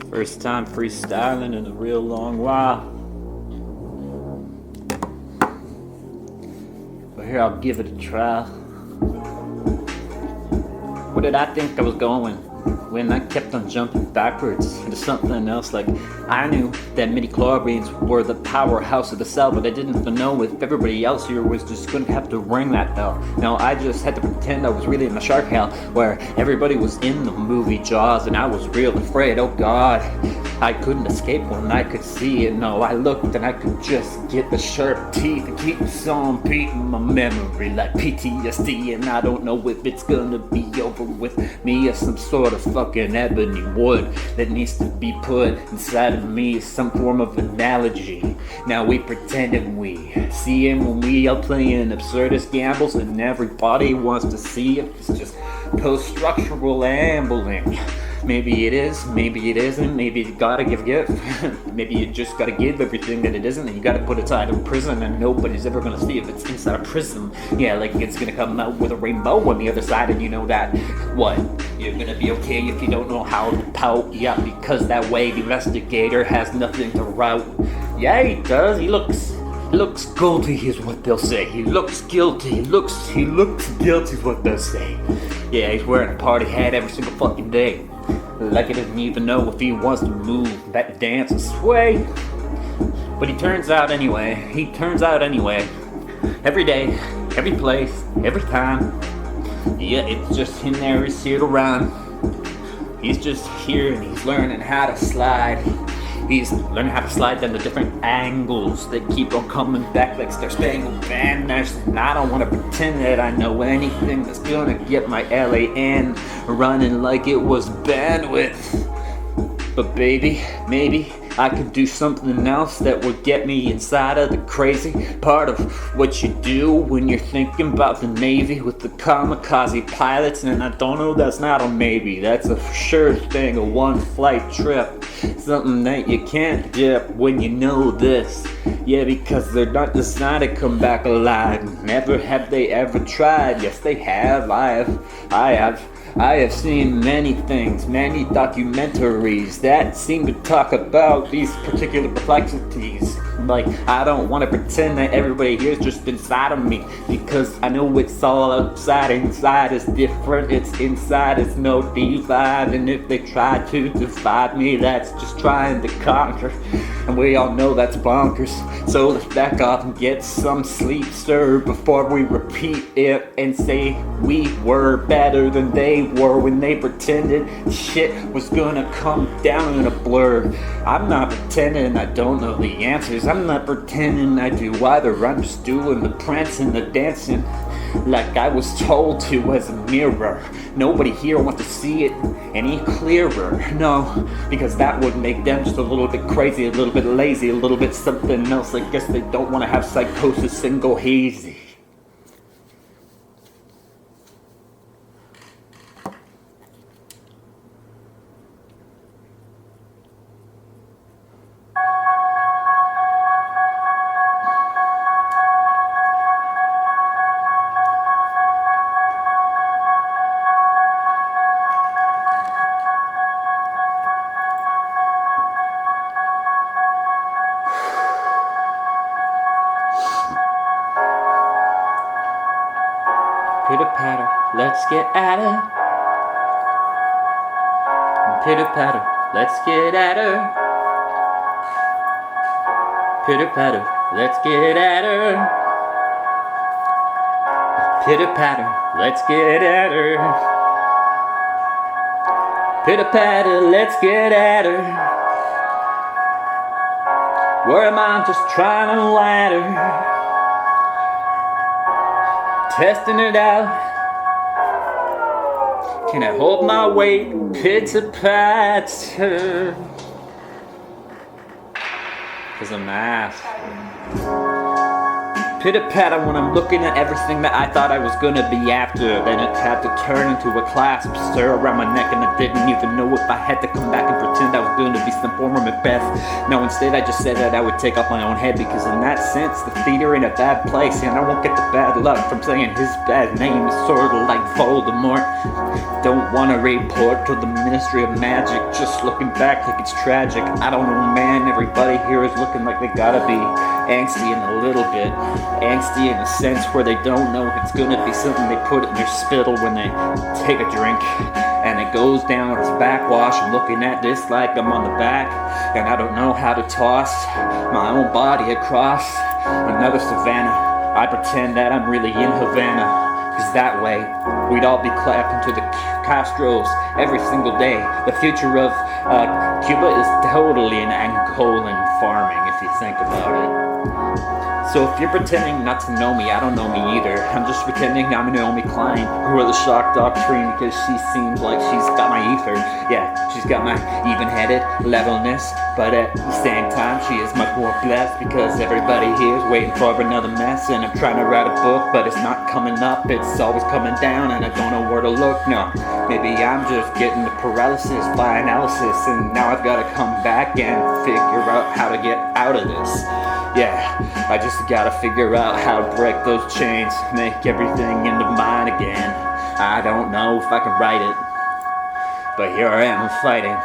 First time freestyling in a real long while. But here, I'll give it a try. Where did I think I was going when I kept on jumping backwards into something else? Like, I knew that midi-chlorians were the powerhouse of the cell, but I didn't even know if everybody else here was just going to have to ring that bell. No, I just had to pretend I was really in the shark hell where everybody was in the movie Jaws, and I was real afraid. Oh God, I couldn't escape when I could see it. No, I looked and I could just get the sharp teeth and keep the song beating my memory like PTSD, and I don't know if it's gonna be over with me or some sort of fucking ebony wood that needs to be put inside of me, some form of analogy. Now we pretend and we see him when we are playing absurdist gambles, and everybody wants to see it. It's just post-structural ambling. Maybe it is, maybe it isn't, maybe you gotta give. Maybe you just gotta give everything that it isn't, and you gotta put it inside of prison, and nobody's ever gonna see if it's inside a prism. Yeah, like it's gonna come out with a rainbow on the other side, and you know that. What? You're gonna be okay if you don't know how to pout. Yeah, because that way the investigator has nothing to route. Yeah, he does. He looks guilty is what they'll say. He looks guilty. He looks guilty is what they'll say. Yeah, he's wearing a party hat every single fucking day. Like he doesn't even know if he wants to move, that dance and sway. But he turns out anyway. Every day, every place, every time. Yeah, it's just him there, he's here to run. He's just here and he's learning how to slide. He's learning how to slide down the different angles that keep on coming back like Star Spangled Banners. And I don't want to pretend that I know anything that's gonna get my LAN running like it was bandwidth. But baby, maybe I could do something else that would get me inside of the crazy part of what you do when you're thinking about the Navy with the kamikaze pilots. And I don't know, that's not a maybe, that's a sure thing, a one flight trip. Something that you can't dip when you know this. Yeah, because they're not designed to come back alive. Never have they ever tried. Yes, they have. I have seen many things, many documentaries that seem to talk about these particular perplexities. Like, I don't want to pretend that everybody here is just inside of me, because I know it's all outside. Inside is different, it's inside, it's no divide. And if they try to divide me, that's just trying to conquer. And we all know that's bonkers. So let's back off and get some sleep, sir, before we repeat it and say we were better than they were when they pretended shit was gonna come down in a blur. I'm not pretending I don't know the answers. I'm not pretending I do either. I'm just doing the prancing, the dancing like I was told to as a mirror. Nobody here wants to see it any clearer. No, because that would make them just a little bit crazy, a little bit lazy, a little bit something else. I guess they don't want to have psychosis and go hazy. Pitter patter, let's get at her. Pitter patter, let's get at her. Pitter patter, let's get at her. Pitter patter, let's get at her. Pitter patter, let's get at her. Where am I just trying to land her? Testing it out. Can I hold my weight? Pitter-patter. Cause I'm ass. pitter-patter when I'm looking at everything that I thought I was gonna be after. Then it had to turn into a clasp, stir around my neck, and I didn't even know if I had to come back and pretend I was gonna be some form of Macbeth. No, instead I just said that I would take off my own head, because in that sense, the theater in a bad place, and I won't get the bad luck from saying his bad name is sort of like Voldemort. Don't wanna report to the Ministry of Magic, just looking back like it's tragic. I don't know, man, everybody here is looking like they gotta be angsty in a little bit. Angsty in a sense where they don't know if it's gonna be something they put in their spittle when they take a drink, and it goes down its backwash. I'm looking at this like I'm on the back, and I don't know how to toss my own body across another savannah. I pretend that I'm really in Havana, cause that way we'd all be clapping to the Castros every single day. The future of Cuba is totally an Angolan farming, if you think about it. So if you're pretending not to know me, I don't know me either. I'm just pretending I'm Naomi Klein, who are the shock doctrine, because she seems like she's got my ether. Yeah, she's got my even-headed levelness, but at the same time, she is much more blessed, because everybody here is waiting for another mess, and I'm trying to write a book, but it's not coming up, it's always coming down, and I don't know where to look. No, maybe I'm just getting the paralysis by analysis, and now I've got to come back and figure out how to get out of this. Yeah, I just gotta figure out how to break those chains, make everything into mine again. I don't know if I can write it, but here I am fighting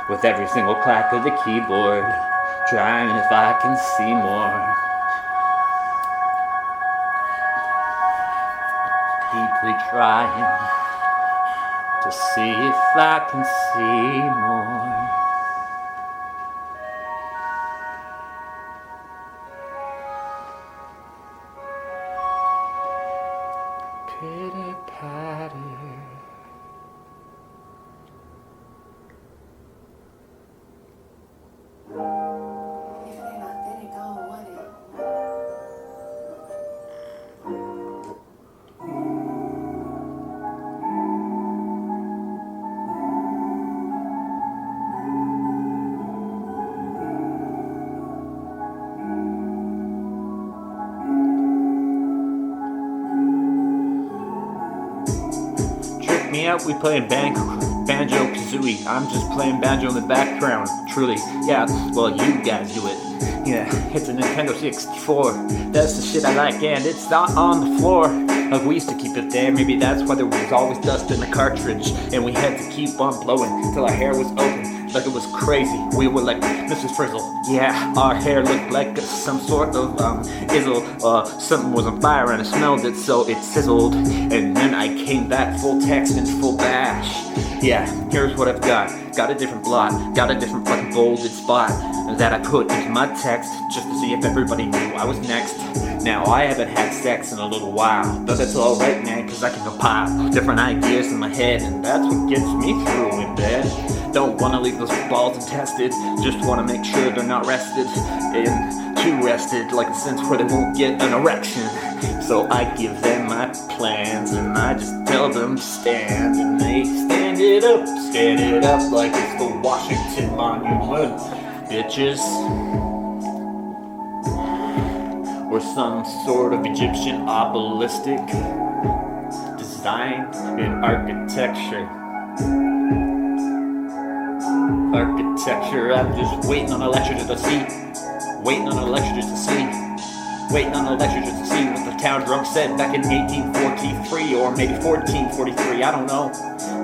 with every single clack of the keyboard, trying if I can see more. Deeply trying to see if I can see more. Pitter-patter. Me out, we playing banjo kazooie. I'm just playing banjo in the background, truly. Yeah, well, you guys do it. Yeah, it's a Nintendo 64. That's the shit I like, and it's not on the floor. Like, we used to keep it there. Maybe that's why there was always dust in the cartridge, and we had to keep on blowing till our hair was open, like it was crazy. We were like Mrs. Frizzle. Yeah, our hair looked like some sort of izzle. Something was on fire and I smelled it, so it sizzled. And then I came back full text and full bash. Yeah, here's what I've got. Got a different blot, got a different fucking bolded spot that I put into my text just to see if everybody knew I was next. Now, I haven't had sex in a little while, but that's alright, man, cause I can compile different ideas in my head, and that's what gets me through in bed. Don't wanna leave those balls untested, just wanna make sure they're not rested and too rested, like a sense where they won't get an erection. So I give them my plans, and I just tell them to stand, and they stand it up like it's the Washington Monument, bitches. Or some sort of Egyptian obelistic design in architecture. I'm just waiting on a lecture to see. Waiting on a lecture just to see. Waiting on a lecture just to see what the town drunk said back in 1843 or maybe 1443, I don't know.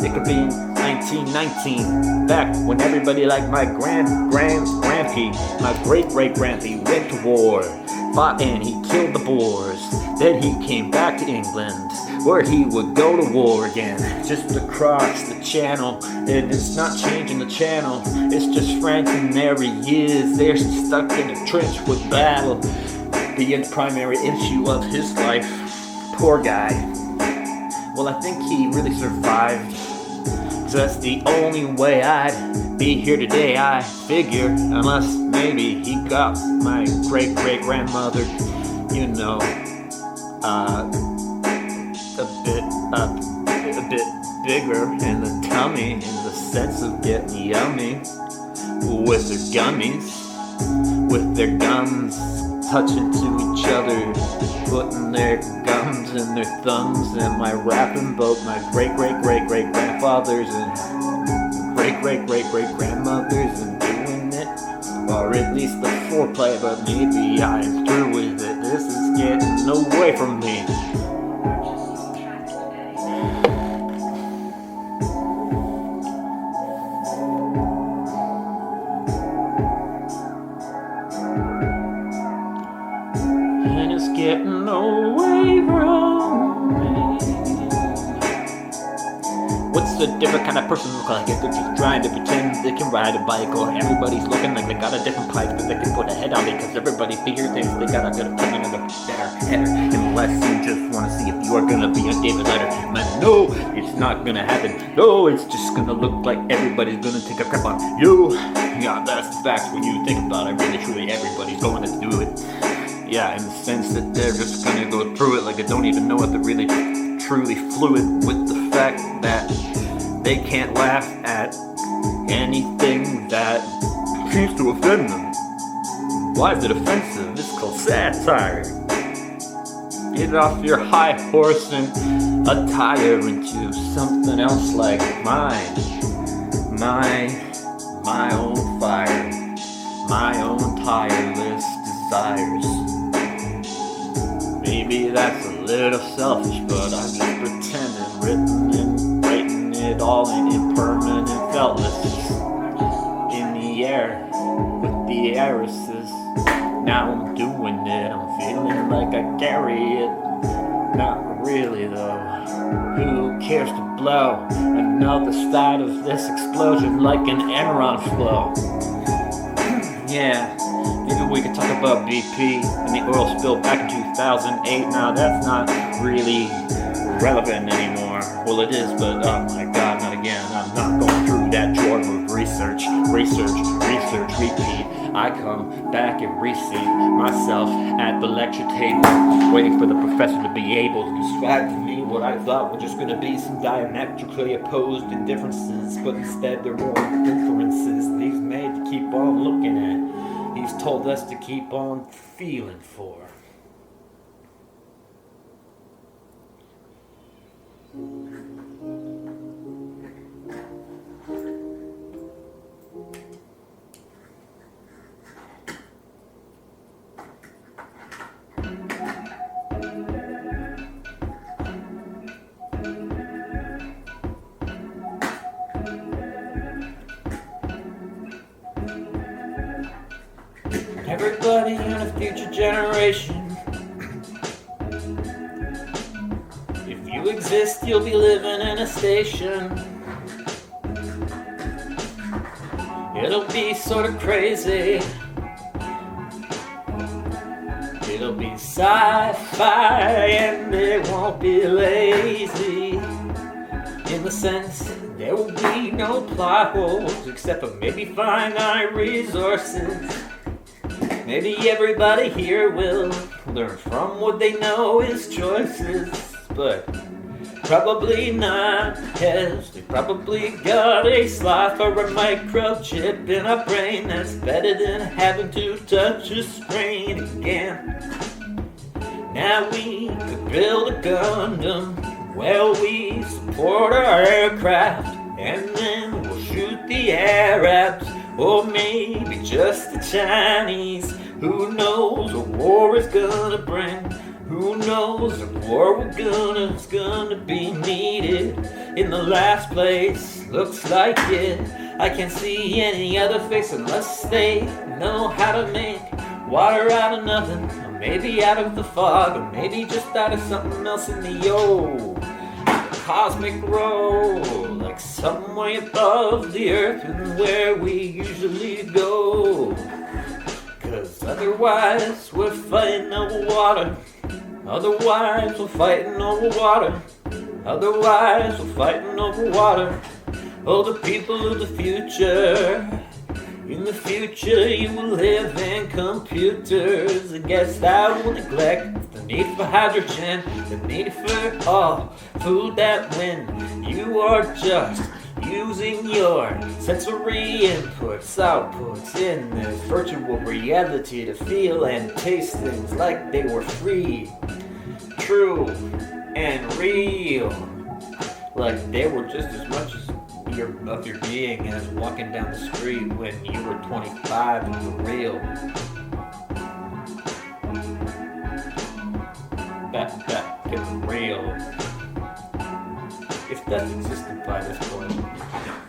It could be 1919, back when everybody like my grandpee, my great-great-grandpee went to war, fought and he killed the Boers. Then he came back to England, where he would go to war again, just across the channel. And it's not changing the channel, it's just Frank, and there he is, there stuck in a trench with battle, being the primary issue of his life. Poor guy. Well, I think he really survived, 'cause that's the only way I'd be here today, I figure, unless maybe he got my great-great-grandmother, you know, a bit bigger in the tummy, in the sense of getting yummy with their gummies, with their gums touching to each other, putting their gums in their thumbs. Am I rapping about my great-great-great-great-grandfathers and great-great-great-great-grandmothers and doing it? Or at least the foreplay, but maybe I'm through with it. This is getting away from me. And it's getting away from me. What's the different kind of person look like? If they're just trying to pretend they can ride a bike, or everybody's looking like they got a different pipe that they can put a head on because everybody figures thinks they got a good opinion of a better header. Unless you just want to see if you are gonna be a David Letterman. But no, it's not gonna happen. No, it's just gonna look like everybody's gonna take a crap on you. Yeah, that's the facts when you think about it. Really, truly, everybody's going to do it. Yeah, in the sense that they're just gonna go through it like they don't even know if they're really truly fluid with the fact that they can't laugh at anything that seems to offend them. Why is it offensive? It's called satire. Get off your high horse and attire into something else like mine. My own fire, my own tireless desires. Maybe that's a little selfish, but I'm just pretending, writing it all in impermanent feltless. In the air, with the irises. Now I'm doing it, I'm feeling like I carry it. Not really though. Who cares to blow another side of this explosion like an Enron flow? Yeah. Maybe we could talk about BP and the oil spill back in 2008. Now that's not really relevant anymore. Well, it is, but oh my God, not again. I'm not going through that Jordan of research, repeat. I come back and reseat myself at the lecture table, waiting for the professor to be able to describe to me what I thought were just going to be some diametrically opposed indifferences, but instead they're more inferences he's made to keep on looking at. He's told us to keep on feeling for. Everybody in a future generation. If you exist, you'll be living in a station. It'll be sort of crazy. It'll be sci-fi and it won't be lazy. In the sense, there will be no plot holes except for maybe finite resources. Maybe everybody here will learn from what they know is choices, but probably not, cause they probably got a slot or a microchip in a brain that's better than having to touch a screen again. Now we could build a Gundam where we support our aircraft, and then we'll shoot the Arabs, or maybe just the Chinese. Who knows what war is gonna bring? Who knows what war is gonna be needed in the last place? Looks like it. I can't see any other face unless they know how to make water out of nothing, or maybe out of the fog, or maybe just out of something else in the cosmic roll, like some way above the earth and where we usually go. Cause otherwise we're fighting over water. Otherwise we're fighting over water. Otherwise we're fighting over water. Oh, the people of the future. In the future you will live in computers. I guess I will neglect the need for hydrogen, the need for all food that when you are just using your sensory inputs, outputs in this virtual reality to feel and taste things like they were free, true, and real. Like they were just as much of your being as walking down the street when you were 25 and you were real. Back to real. If that's existed by this point.